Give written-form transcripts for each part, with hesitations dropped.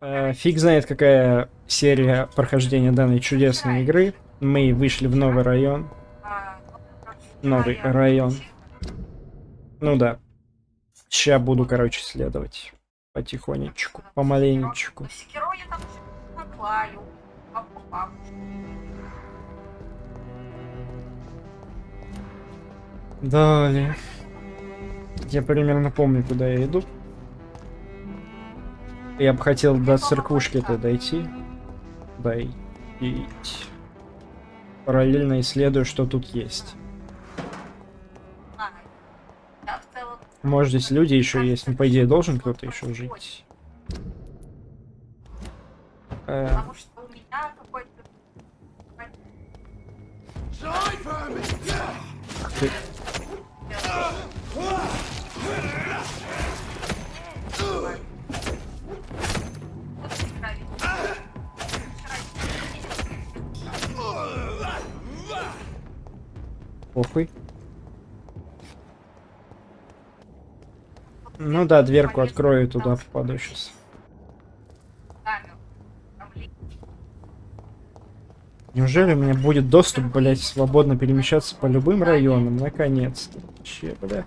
Фиг знает, какая серия прохождения данной чудесной игры. Мы вышли в новый район. Новый район. Ну да. Сейчас буду, короче, следовать. Потихонечку, помаленечку. Далее. Я примерно помню, куда я иду. Я бы хотел до церквушки-то дойти. Параллельно исследую, что тут есть. Может, здесь люди еще есть. Ну, по идее, должен кто-то еще жить. Потому что у меня какой-то... Ах ты. Похуй. Ну да, дверку открою, туда попаду сейчас. Неужели у меня будет доступ, блять, свободно перемещаться по любым районам? Наконец-то. Че, блять.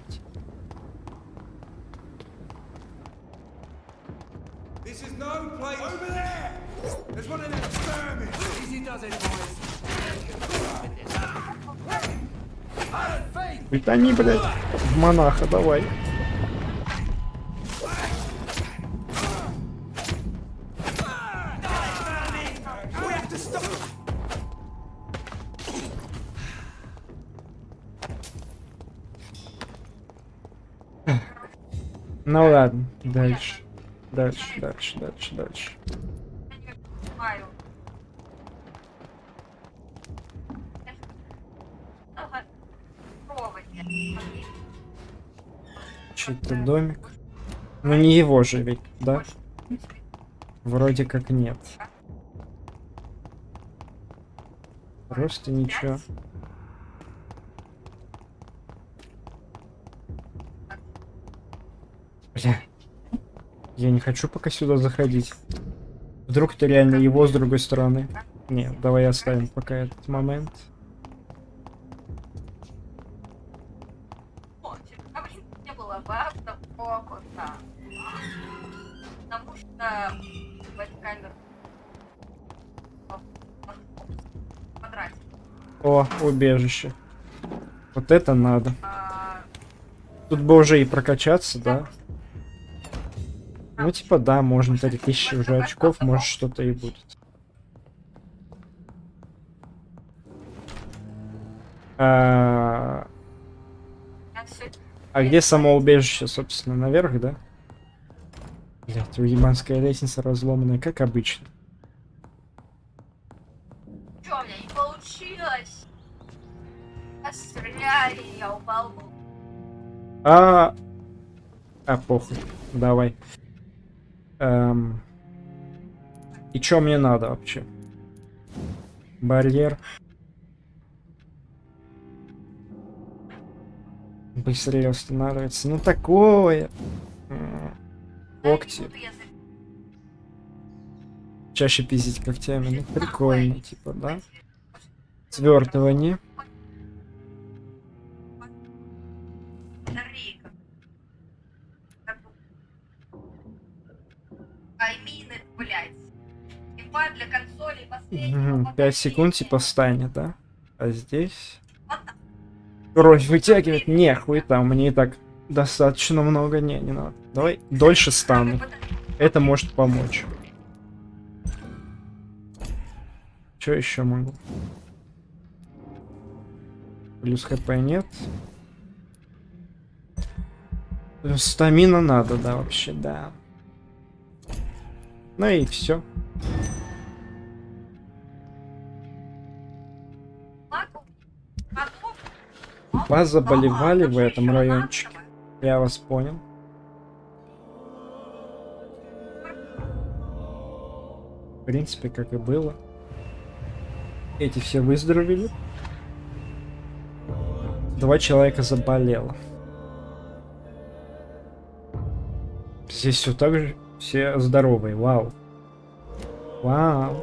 Притони, блять, в монаха, давай. Ну ладно, дальше. Дальше. Чей-то домик. Ну не его же ведь, да? Вроде как нет. Просто ничего. Бля. Я не хочу пока сюда заходить. Вдруг это реально его с другой стороны. Нет, давай оставим пока этот момент. Потому что О, убежище. Вот это надо. Тут бы уже и прокачаться, да? Ну, типа, да, можно 3000 уже очков, может что-то и будет. А где само убежище, собственно, наверх, да? Блять, уебанская лестница разломанная, как обычно. Чё, у меня не получилось? Стреляли, я упал. Похуй. Давай. И чё мне надо вообще? Барьер. Быстрее устанавливается. Ну такое. Когти. Чаще пиздить когтями. Ну прикольно, типа, да? Свертывание. Аймины, блять. Имба для консоли 5 секунд типа станет, да? А здесь... Кровь вытягивать? Не, хуй там, мне и так достаточно много. Не надо. Давай дольше стану. Это может помочь. Что еще могу? Плюс хп нет. Плюс стамина надо, да, вообще, да. Ну и все. Позаболевали в этом райончике. Я вас понял. В принципе, как и было. Эти все выздоровели. 2 человека заболело. Здесь все так же все здоровые. Вау. Вау.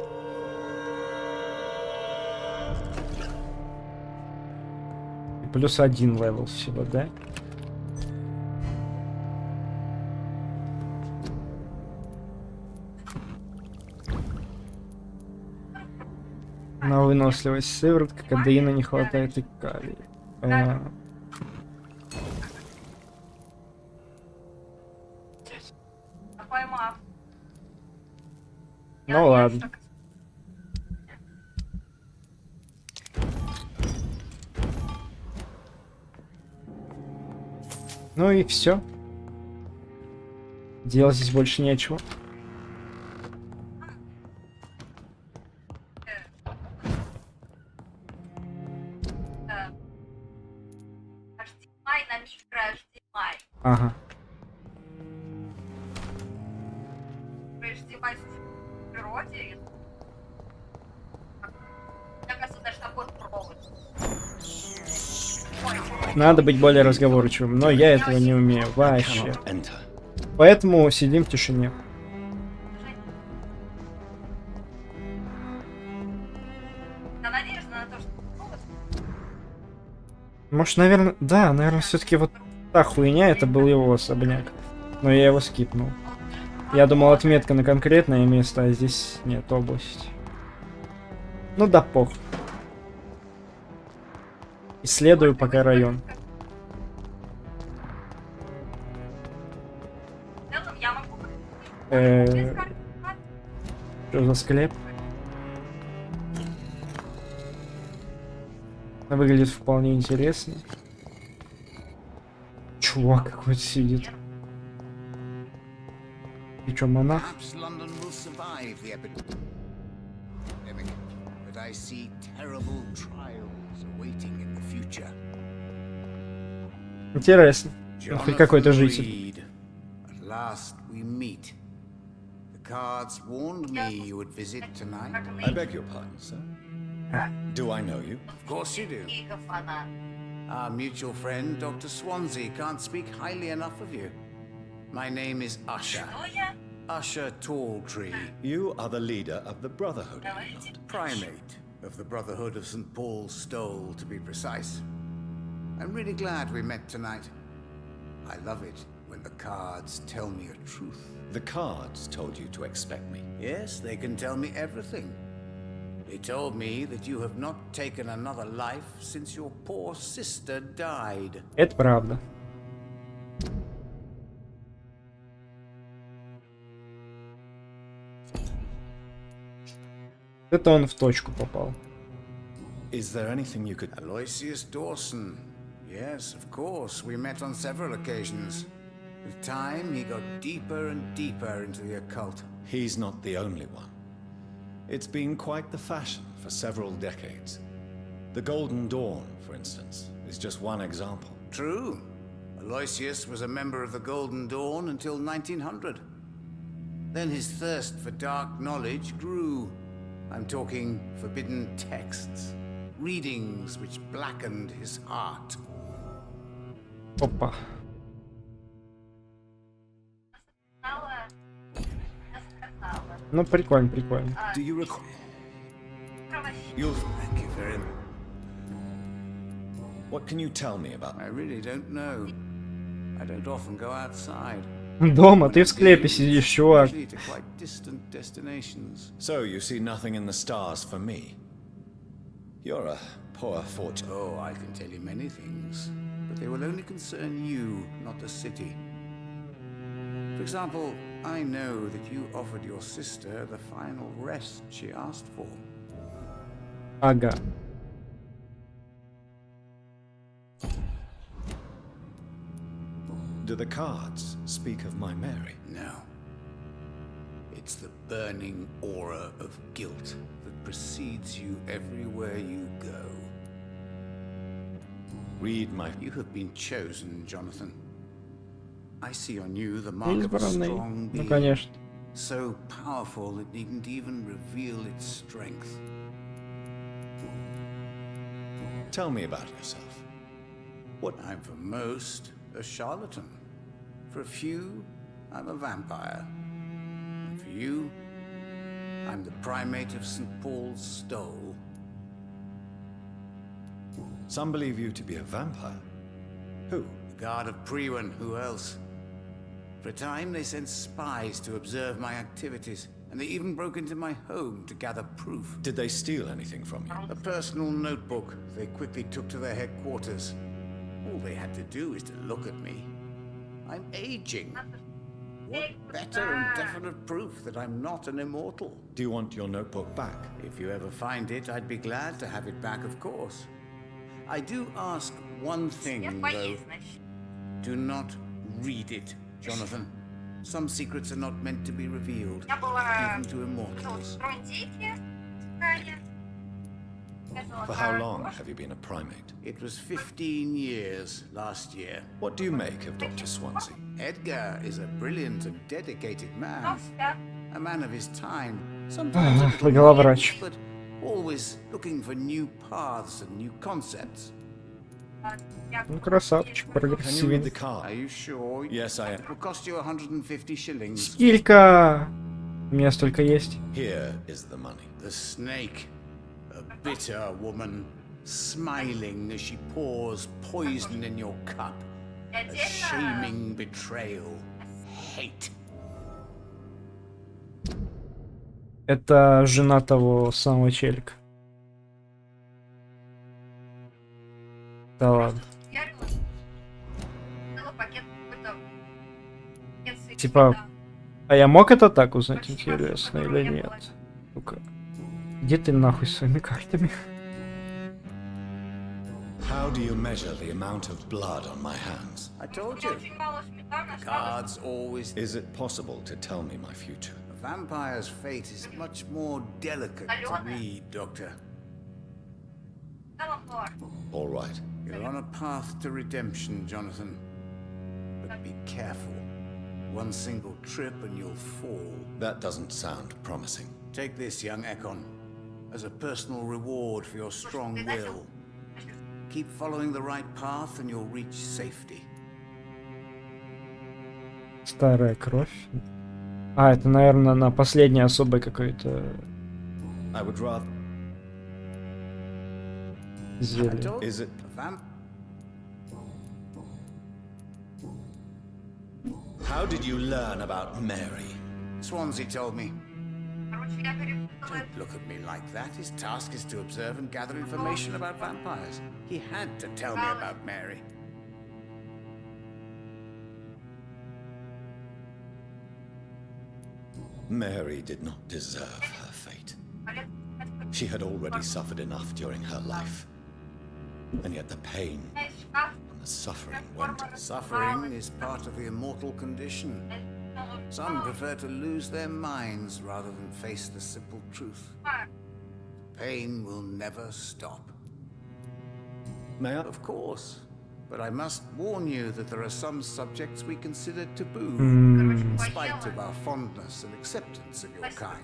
И плюс 1 левел всего, да? На выносливость сыворотка, кадеина не хватает и калия. Поймав. Ну ладно. Ну и все. Делать здесь больше нечего. HDMI на микро HDMI. Ага. HDMI в природе. Мне кажется, даже такой провод. Надо быть более разговорчивым, но я этого не умею вообще. Поэтому сидим в тишине. Да, надежда на то, что... Может, наверное... Да, наверное, все-таки вот та хуйня, это был его особняк. Но я его скипнул. Я думал, отметка на конкретное место, а здесь нет, область. Ну да, пох. Исследую пока район. В целом я могу... Что за склеп? Выглядит вполне интересно. Чувак какой-то сидит. И чё, монах? Интересно. Ну, хоть какой-то житель. Cards warned me you would visit tonight. I beg your pardon, sir. Do I know you? Of course you do. Giga фанат. Our mutual friend, Dr. Swansea, can't speak highly enough of you. My name is Usher. Кто я? Usher Talltree, You are the leader of the Brotherhood, are you not? primate of the Brotherhood of St. Paul's Stole, to be precise. I'm really glad we met tonight. I love it when the cards tell me a truth. The cards told you to expect me. Yes, they can tell me everything. They told me that you have not taken another life since your poor sister died. Это правда. Это он в точку попал. Is there anything you could... Aloysius Dawson. Yes, of course. We met on several occasions. With time, he got deeper and deeper into the occult. He's not the only one. It's been quite the fashion for several decades. The Golden Dawn, for instance, is just one example. True. Aloysius was a member of the Golden Dawn until 1900. Then his thirst for dark knowledge grew. I'm talking forbidden texts, readings which blackened his heart. Опа. Ну, прикольно, прикольно. Do you recall... You'll... Thank you very much. What can you tell me about... I really don't know. I don't often go outside. Дома, ты в склепе сидишь, чувак. Usually to quite distant destinations. So you see nothing in the stars for me? You're a poor fortune. Oh, I can tell you many things, but they will only concern you, not the city. For example, I know that you offered your sister the final rest she asked for. Ага. Do the cards speak of my Mary? No. It's the burning aura of guilt that precedes you everywhere you go. Read my... You have been chosen, Jonathan. I see on you the mark of a Избранный. strong Ну, being, конечно. so powerful it needn't even reveal its strength. Tell me about yourself. What I'm for most a charlatan. For a few, I'm a vampire. And for you, I'm the primate of St. Paul's Stole. Some believe you to be a vampire. Who? The guard of Priwen, who else? For a time, they sent spies to observe my activities, and they even broke into my home to gather proof. Did they steal anything from you? A personal notebook they quickly took to their headquarters. All they had to do is to look at me. I'm aging. What better and definite proof that I'm not an immortal? Do you want your notebook back? If you ever find it, I'd be glad to have it back, of course. I do ask one thing, though. Do not read it, Jonathan. Some secrets are not meant to be revealed, even to immortals. For how long have you been a primate? It was 15 years last year. What do you make of Dr. Swansea? Edgar is a brilliant and dedicated man. A man of his time. Sometimes a little Главврач. but always looking for new paths and new concepts. Ну, красавчик, Can you read прогрессивный. the Are card? you sure? Yes, I It am. will cost you 150 shillings. Сколько? У меня столько есть. Here is the money. The snake, a bitter woman, smiling as she pours poison in your cup. A shaming betrayal. Hate. Это жена того самого челика. Да ладно. Типа, а я мог это так узнать, интересно, или нет? Ну-ка. Где ты нахуй с своими картами? How do you measure the amount of blood on my hands? I told you. Cards always. Is it possible to tell me my future? A vampire's fate is much more delicate to read, Doctor. All right. You're on a path to redemption, Jonathan. But be careful. One single trip and you'll fall. That doesn't sound promising. Take this, young Ekon, as a personal reward for your strong will. Keep following the right path and you'll reach safety. Старая кровь. А, это, наверное, на последней особой какой-то I would rather. I зелье. told Is it? How did you learn about Mary? Swansea told me. Don't look at me like that. His task is to observe and gather information about vampires. He had to tell me about Mary. Mary did not deserve her fate. She had already suffered enough during her life. And yet the pain and the suffering went. Suffering is part of the immortal condition. Some prefer to lose their minds rather than face the simple truth. Pain will never stop. May I? Of course. But I must warn you that there are some subjects we consider taboo, in spite of our fondness and acceptance of your kind.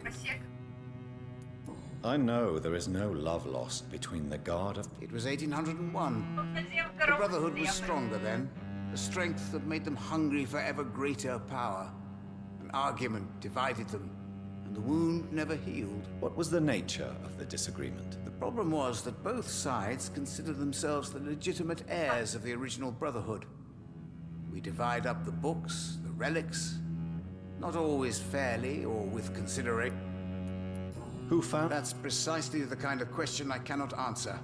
I know there is no love lost between the guard of. It was 1801. The Brotherhood was stronger then. A strength that made them hungry for ever greater power. An argument divided them, and the wound never healed. What was the nature of the disagreement? The problem was that both sides considered themselves the legitimate heirs of the original Brotherhood. We divide up the books, the relics, not always fairly or with consideration. Who found? That's precisely the kind of question I cannot answer.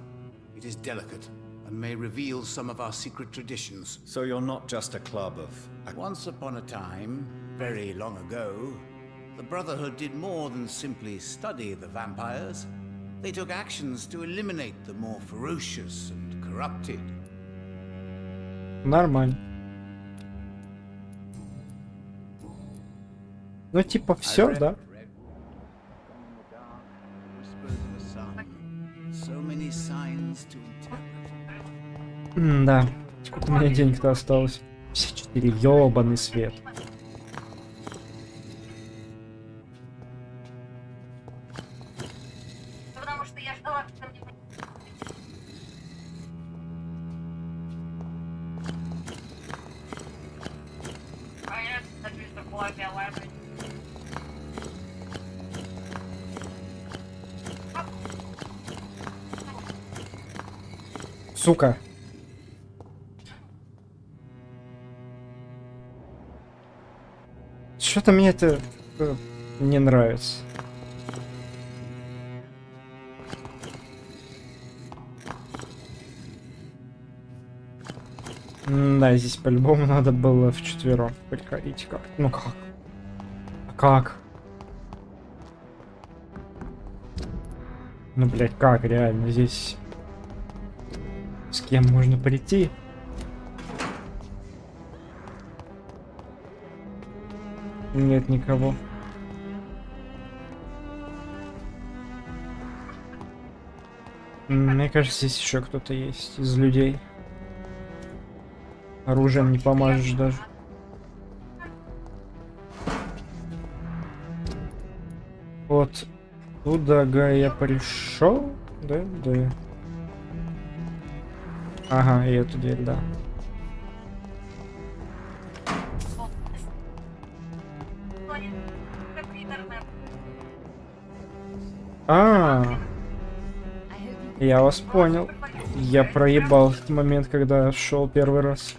It is delicate and may reveal some of our secret traditions. So you're not just a club of. Once upon a time, very long ago, the Brotherhood did more than simply study the vampires. They took actions to eliminate the more ferocious and corrupted. Нормально. Ну, типа, все, да? So many signs to interpret. Да. Сколько у меня денег-то осталось? 54. Ёбаный свет. Потому что я ждала, что мне... Понятно, что была белая. Сука. Что-то мне это не нравится. Да, здесь по-любому надо было вчетвером приходить. Как? Ну как? Как? Ну, блядь, как реально здесь? С кем можно прийти? Нет никого. Мне кажется, здесь еще кто-то есть из людей. Оружием не помажешь даже. Вот туда я пришел, да? Да. Ага, и эту дверь, да. Я вас понял. Я проебал этот момент, когда шел первый раз.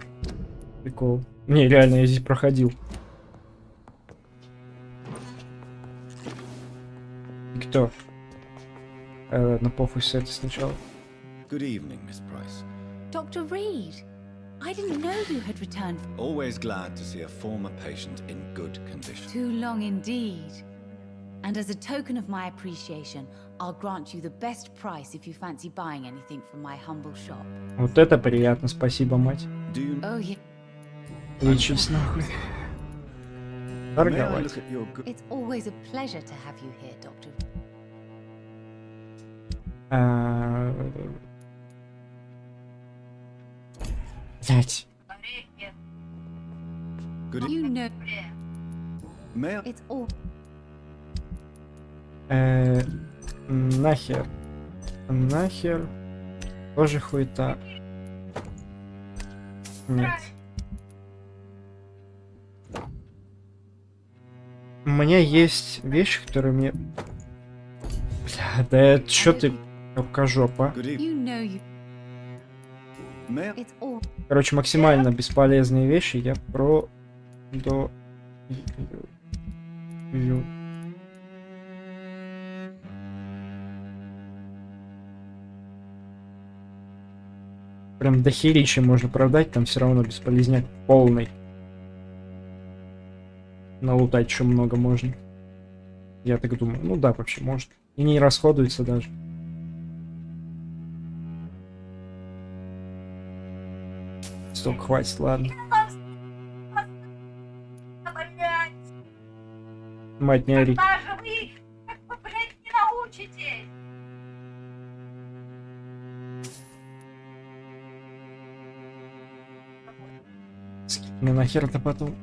Прикол. Не, реально, я здесь проходил. И кто? Ладно, похуй с это сначала. Good evening, Miss Price. Dr. Reed, I didn't know you had returned. Always glad to see a former patient in good condition. Too long indeed. And as a token of my appreciation, I'll grant you the best price if you fancy buying anything from my humble shop. Вот это приятно, спасибо, мать. Do you Oh, yeah. Лечись нахуй. May I Торговать. look at your good It's always a pleasure to have you here, Dr. Блять. good e- You know May I it's all. Нахер. Нахер. Тоже хуета. Нет. У меня есть вещи, которые мне... Бля, да это чё ты... Рукожопа. good evening. You know you. May I It's all. Короче, максимально бесполезные вещи я про... До... Прям дохерища можно продать, там все равно бесполезняк полный. Налутать еще много можно. Я так думаю. Ну да, вообще может. И не расходуется даже. Столько хватит, ладно. Блять, Мать, не ори. даже вы, как вы, блядь, не научитесь. Скинь мне нахер это потом.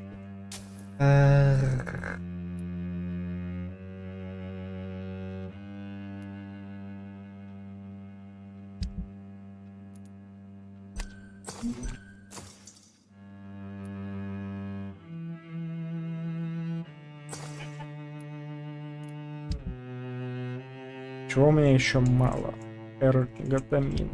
Чего у меня еще мало? Эрготамин.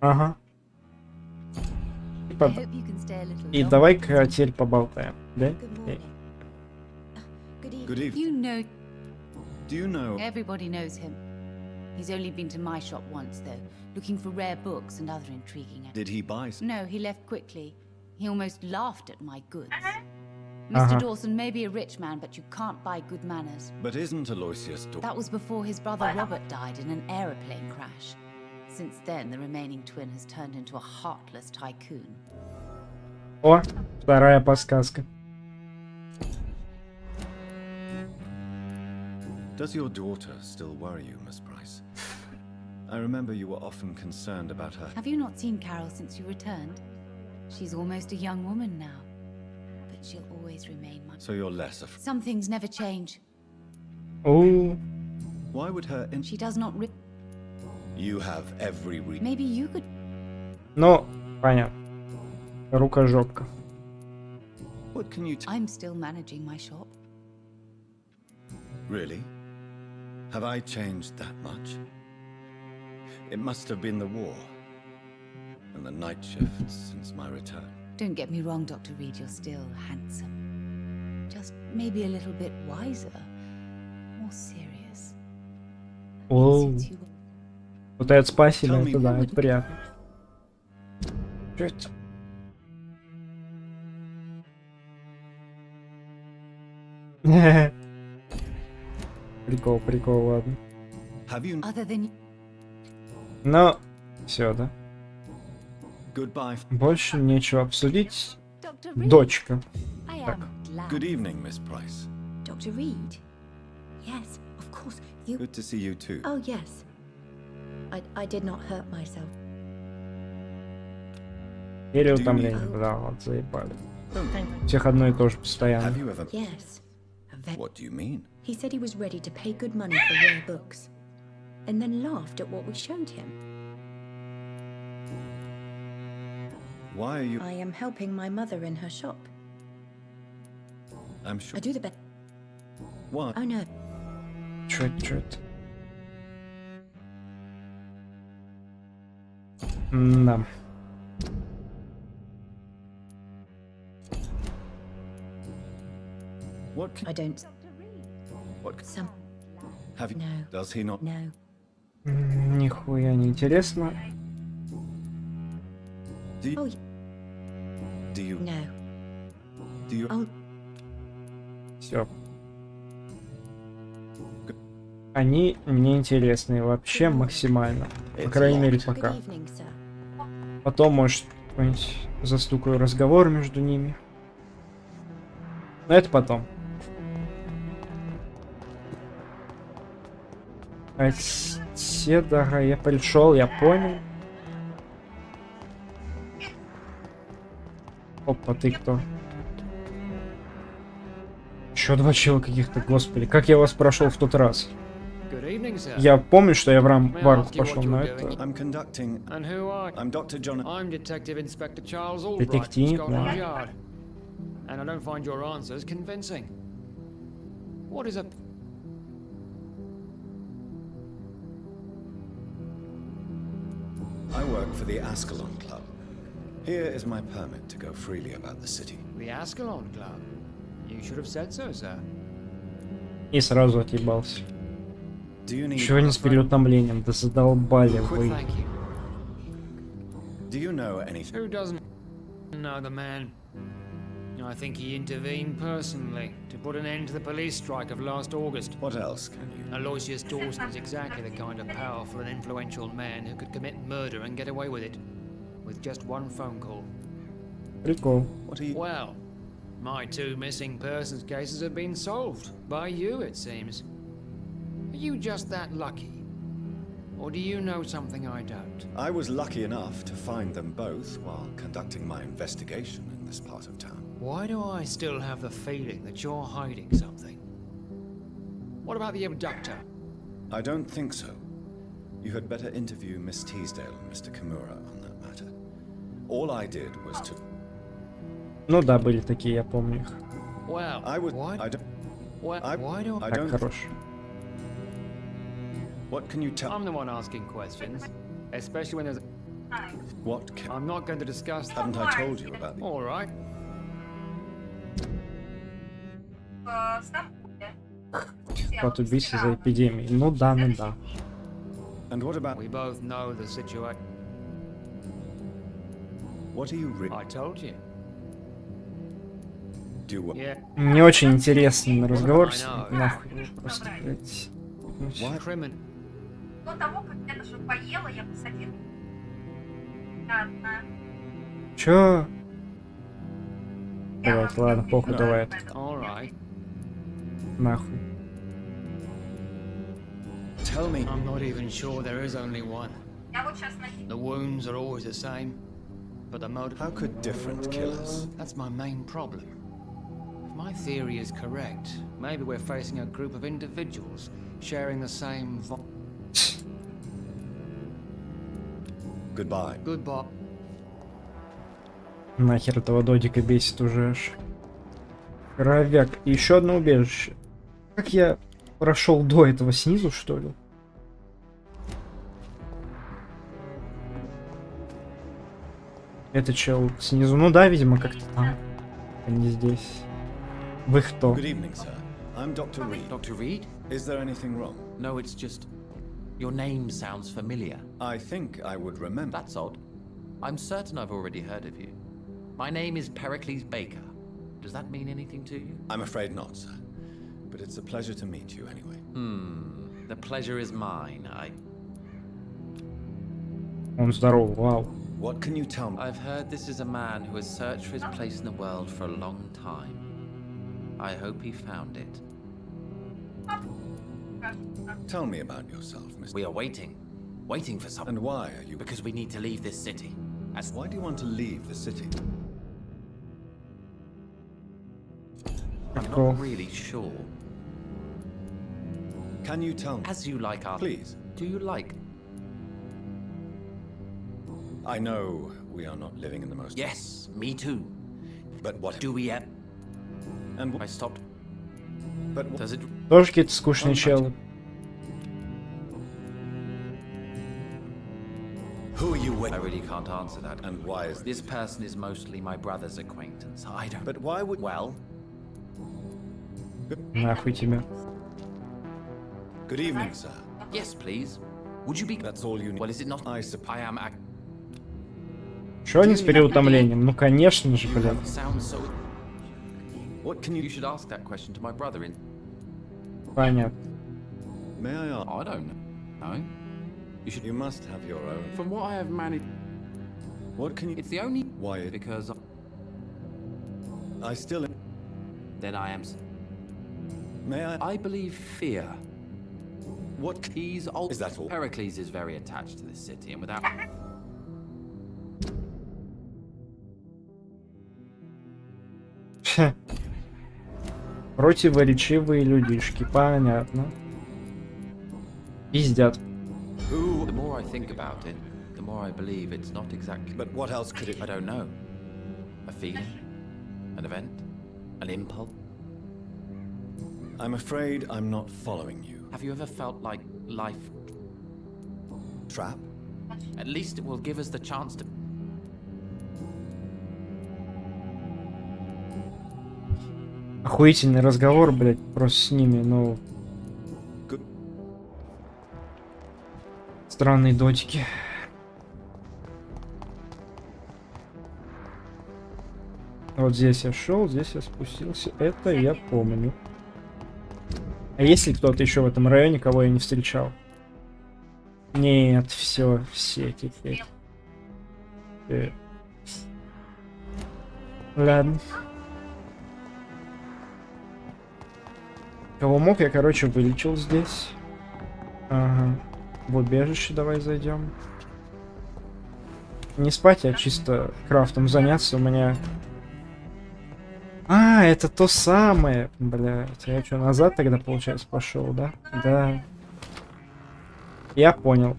Ага. I hope you can stay a little И longer. давай-ка теперь поболтаем, да? Good morning. Good evening. good evening. You know, Do you know everybody knows him. He's only been to my shop once, though, looking for rare books and other intriguing. did he buy some? No, he left quickly. He almost laughed at my goods. Uh-huh. Mr. Dawson may be a rich man, but you can't buy good manners. But isn't Aloysius That was before his brother Robert died in an aeroplane crash. Since then, the remaining twin has turned into a heartless tycoon. О, вторая подсказка. Does your daughter still worry you, Miss Price? I remember you were often concerned about her. Have you not seen Carol since you returned? She's almost a young woman now, but she'll always remain my... So you're less afraid. Some things never change. О, Why would her in- She does not You have every reason. Maybe you could... ну, понятно. Рукожопка. What can you tell? I'm still managing my shop. Really? Have I changed that much? It must have been the war and the night shifts since my return. Don't get me wrong, Dr. Reed, you're still handsome. Just maybe a little bit wiser, more serious. Оу. Since you were Вот это спасибо, это да, это приятно. Чё это? Прикол, прикол, ладно. Have you? other than Но все, да. Goodbye. Больше нечего обсудить. Dr. Reed. Дочка. I Так. am glad. Good evening, Miss Price. Dr. Reed? Yes, of course. You. Good to see you too. Oh, yes. I did not hurt myself. Переутомление, да, вот заебали. Thank Всех одно и то же Have постоянно. you ever? Yes. What do you mean? He said he was ready to pay good money for rare books, and then laughed at what we showed him. Why are you? I am helping my mother in her shop. I'm sure. I do the best. Why? Oh no. Чё это, чё это? Да. What? Can, I don't. what? Some. Have you? No. Does he not? No. Нихуя не интересно. Do you? Oh, Do you? no. Do you? Oh, Все. Они мне интересны вообще максимально. По крайней мере, good пока. evening, sir. Потом, может, какой-нибудь застукаю разговор между ними. Но это потом. Оседора, я пришел, я понял. Опа, ты кто? Еще два чела каких-то, господи. Как я вас прошел в тот раз? Good evening, sir. Я помню, что я в May I Вард ask you пошел, what но you're это... doing? I'm conducting. And who are you? I'm Dr. John. I'm Detective Inspector Charles Albright, Детектив, Scotland да. Yard. And I don't find your answers convincing. What is a... I work for the Ascalon Club. Here is my permit to go freely about the city. The Ascalon Club? You should have said so, sir. И сразу отъебался. Do you need? Чего не с переутомлением? Да задолбали Quick вы. thank you. Do you know anything? Who doesn't know the man? I think he intervened personally to put an end to the police strike of last August. What else can you? Aloysius Dawson is exactly the kind of powerful and influential man who could commit murder and get away with it. With just one phone call. Прикол. What are you? Well, my two missing persons cases have been solved. By you, it seems. Are you just that lucky? Or do you know something I don't? I was lucky enough to find them both while conducting my investigation in this part of town. Why do I still have the feeling that you're hiding something? What about the abductor? I don't think so. You had better interview Miss Teasdale and Mr. Kimura on that matter. All I did was to... Ну да, были такие, я помню их. Well, I would... why, I don't... why, I- why do I Так, don't... хорош. What can you tell... I'm the one asking questions, especially when there's... What can... I'm not going to discuss that. Haven't I told you about the... All right. В Стамбуле. От убийства за эпидемией. Ну да, ну да. And what about... We both know the situation. What are you... I told you. Do what? Yeah. Не очень интересный разговор с ним. Нахуй его просто, блядь. Why? Criminal. До того, как я даже поела, я посадила. Ладно. Чё? Я Блядь, вам ладно, не похуй, знаю давай об этом. All right. Нахуй. Tell me... I'm not even sure there is only one. Я вот сейчас на... The wounds are always the same, but the motive... How could different killers... That's my main problem. If my theory is correct, maybe we're facing a group of individuals sharing the same Goodbye. Goodbye. Нахер этого додика бесит уже аж. Кровяк. И еще одно убежище. Как я прошел до этого снизу, что ли? Это чел снизу. Ну да, видимо, как-то там. А не здесь. Вы кто? Good evening, sir. I'm Dr. Reed. Dr. Reed? Is there anything wrong? No, it's just... Your name sounds familiar. I think I would remember. That's odd. I'm certain I've already heard of you. My name is Pericles Baker. Does that mean anything to you? I'm afraid not, sir. But it's a pleasure to meet you anyway. The pleasure is mine. Он здоров, вау. What can you tell me? I've heard this is a man who has searched for his place in the world for a long time. I hope he found it. Tell me about yourself, Mr. We are waiting. Waiting for something. And why are you... Because we need to leave this city. As Why do you want to leave the city? I'm Cool. not really sure. Can you tell me? As you like our... Please. Do you like... I know we are not living in the most... Yes, me too. But what... Do we... And I stopped. But what... Does it... Тоже какие-то скучные челы. Who are you with? I really can't answer that. And why is This person is mostly my brother's acquaintance. I don't... But why would... Well, Нахуй тебя. Good evening, sir. yes, please. Would you be... That's all you need. Well, is it not... I suppose. I am... Что они с переутомлением? Ну конечно же, блядь. Sounds so... What can You you... should ask that question to my brother in... Понятно. May I ask? I don't know. No. You must have your own. From what I have managed... What can you... It's the only... Why it... Because... I still... Then I am... May I... I believe fear. What... He's old... Is that all? Pericles is very attached to this city, and without... Противоречивые людишки, понятно. Пиздят. The more I think about it, the more I believe it's not exactly... But what else could it... I don't know. A feeling? An event? An impulse? I'm afraid I'm not following you. Have you ever felt like life... Trap? At least it will give us the chance to... Охуительный разговор, блядь, просто с ними, ну... Good. Странные дотики. Вот здесь я шел, здесь я спустился. Это я помню. А есть ли кто-то еще в этом районе, кого я не встречал? Нет, все теперь. Ладно. Кого мог, я, короче, вылечил здесь. Ага. В убежище давай зайдем. Не спать, а чисто крафтом заняться. У меня... А, это то самое. Блядь, я что, назад тогда, получается, пошел, да? Да. Я понял.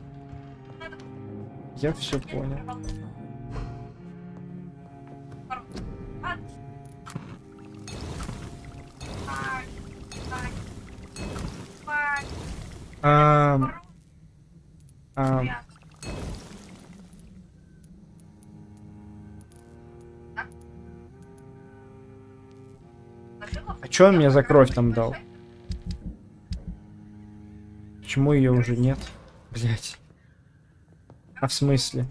Я все понял. А чё он мне за кровь там дал? Почему ее уже нет? Блять. А в смысле?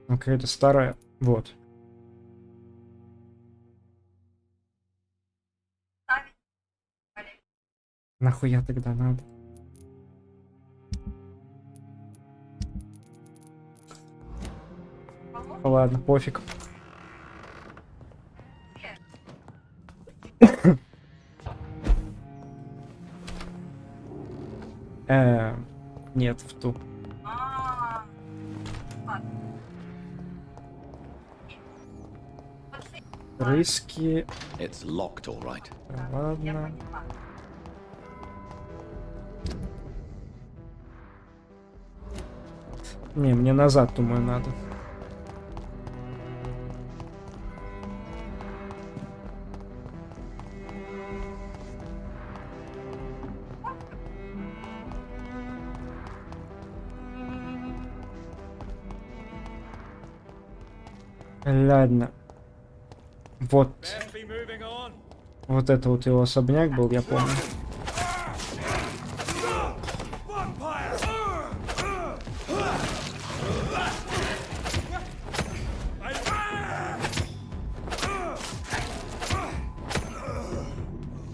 Ну, какая-то старая. Вот. Нахуя тогда надо? Ладно, пофиг. Нет, в ту. Рыски. It's locked, all right. Ладно. Не, мне назад, думаю, надо. Ладно. Вот. Вот это вот его особняк был, я помню.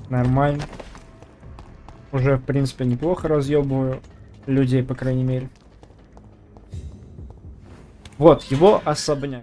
Нормально. Уже, в принципе, неплохо разъебываю людей, по крайней мере. Вот его особняк.